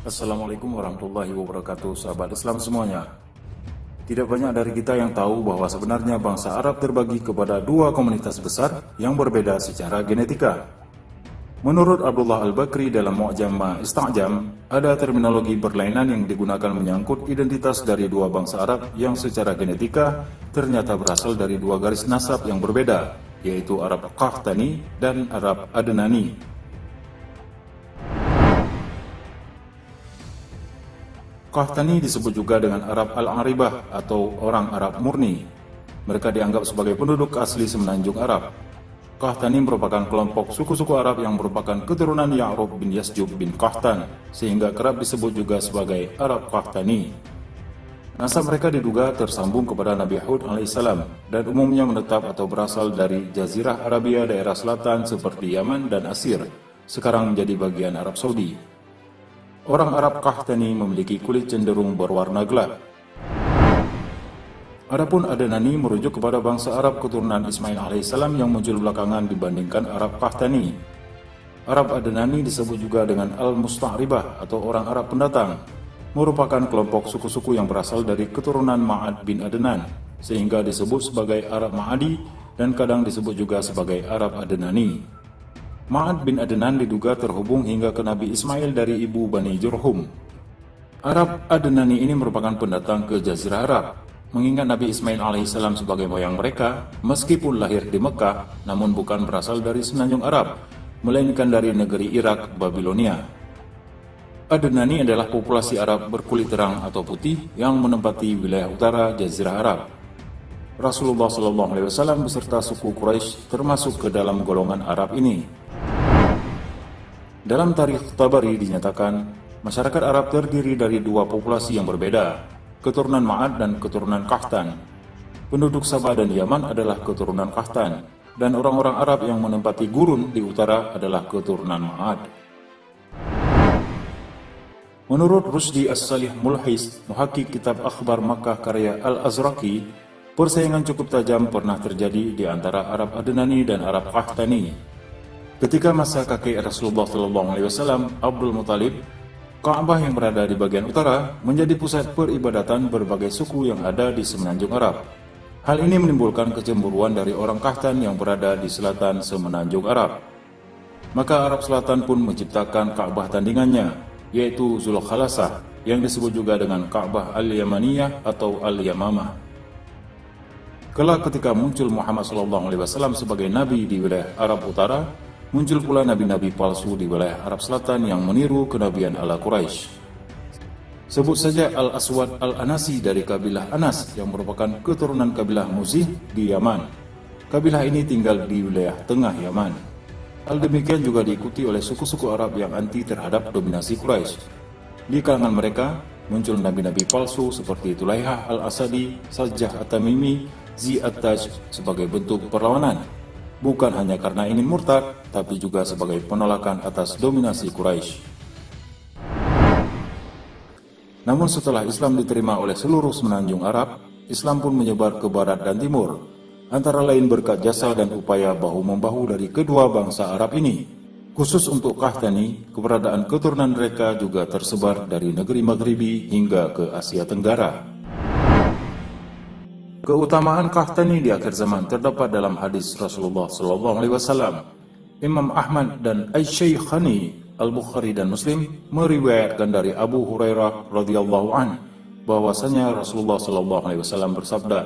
Assalamualaikum warahmatullahi wabarakatuh, sahabat Islam semuanya. Tidak banyak dari kita yang tahu bahwa sebenarnya bangsa Arab terbagi kepada dua komunitas besar yang berbeda secara genetika. Menurut Abdullah Al-Bakri dalam Mu'jam Ma Ista'jam, ada terminologi berlainan yang digunakan menyangkut identitas dari dua bangsa Arab yang secara genetika ternyata berasal dari dua garis nasab yang berbeda, yaitu Arab Qahtani dan Arab Adnani. Qahtani disebut juga dengan Arab Al-Aribah atau orang Arab murni. Mereka dianggap sebagai penduduk asli semenanjung Arab. Qahtani merupakan kelompok suku-suku Arab yang merupakan keturunan Ya'rub bin Yasjub bin Qahtan, sehingga kerap disebut juga sebagai Arab Qahtani. Nasab mereka diduga tersambung kepada Nabi Hud alaihissalam dan umumnya menetap atau berasal dari Jazirah Arabia daerah selatan seperti Yaman dan Asir, sekarang menjadi bagian Arab Saudi. Orang Arab Qahtani memiliki kulit cenderung berwarna gelap. Adapun Adnani merujuk kepada bangsa Arab keturunan Ismail alaihissalam yang muncul belakangan dibandingkan Arab Qahtani. Arab Adnani disebut juga dengan Al-Musta'ribah atau orang Arab pendatang, merupakan kelompok suku-suku yang berasal dari keturunan Ma'ad bin Adnan, sehingga disebut sebagai Arab Ma'adi dan kadang disebut juga sebagai Arab Adnani. Ma'ad bin Adnan diduga terhubung hingga ke Nabi Ismail dari ibu Bani Jurhum. Arab Adnani ini merupakan pendatang ke Jazirah Arab, mengingat Nabi Ismail alaihissalam sebagai moyang mereka, meskipun lahir di Mekah, namun bukan berasal dari semenanjung Arab, melainkan dari negeri Irak, Babilonia. Adnani adalah populasi Arab berkulit terang atau putih yang menempati wilayah utara Jazirah Arab. Rasulullah SAW beserta suku Quraisy termasuk ke dalam golongan Arab ini. Dalam tarikh Tabari dinyatakan, masyarakat Arab terdiri dari dua populasi yang berbeda, keturunan Ma'ad dan keturunan Qahtan. Penduduk Sabah dan Yaman adalah keturunan Qahtan, dan orang-orang Arab yang menempati gurun di utara adalah keturunan Ma'ad. Menurut Rusdi As-Salih Mulhis, muhaqqiq kitab Akhbar Makkah karya Al-Azraqi, persaingan cukup tajam pernah terjadi di antara Arab Adnani dan Arab Qahtani. Ketika masa kakek Rasulullah SAW, Abdul Muthalib, Ka'bah yang berada di bagian utara menjadi pusat peribadatan berbagai suku yang ada di semenanjung Arab. Hal ini menimbulkan kecemburuan dari orang Qahtan yang berada di selatan semenanjung Arab. Maka Arab Selatan pun menciptakan Ka'bah tandingannya, yaitu Zulkhalasah, yang disebut juga dengan Ka'bah Al-Yamaniyah atau Al-Yamamah. Kelak ketika muncul Muhammad SAW sebagai nabi di wilayah Arab Utara, muncul pula nabi-nabi palsu di wilayah Arab Selatan yang meniru kenabian ala Quraisy. Sebut saja Al-Aswad Al-Anasi dari kabilah Anas yang merupakan keturunan kabilah Muzih di Yaman. Kabilah ini tinggal di wilayah tengah Yaman. Hal demikian juga diikuti oleh suku-suku Arab yang anti terhadap dominasi Quraisy. Di kalangan mereka muncul nabi-nabi palsu seperti Tulaihah Al-Asadi, Sajjah At-Tamimi, Zi At-Taj sebagai bentuk perlawanan. Bukan hanya karena ingin murtad, tapi juga sebagai penolakan atas dominasi Quraisy. Namun setelah Islam diterima oleh seluruh semenanjung Arab, Islam pun menyebar ke barat dan timur, antara lain berkat jasa dan upaya bahu-membahu dari kedua bangsa Arab ini. Khusus untuk Qahtani, keberadaan keturunan mereka juga tersebar dari negeri Maghribi hingga ke Asia Tenggara. Keutamaan Qahtani di akhir zaman terdapat dalam hadis Rasulullah SAW. Imam Ahmad dan Asy-Syaikhani Al-Bukhari dan Muslim meriwayatkan dari Abu Hurairah radhiyallahu an bahwasanya Rasulullah SAW bersabda,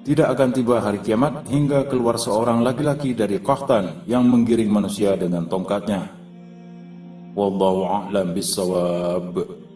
"Tidak akan tiba hari kiamat hingga keluar seorang laki-laki dari Qahtan yang menggiring manusia dengan tongkatnya." Wallahu a'lam bissawab.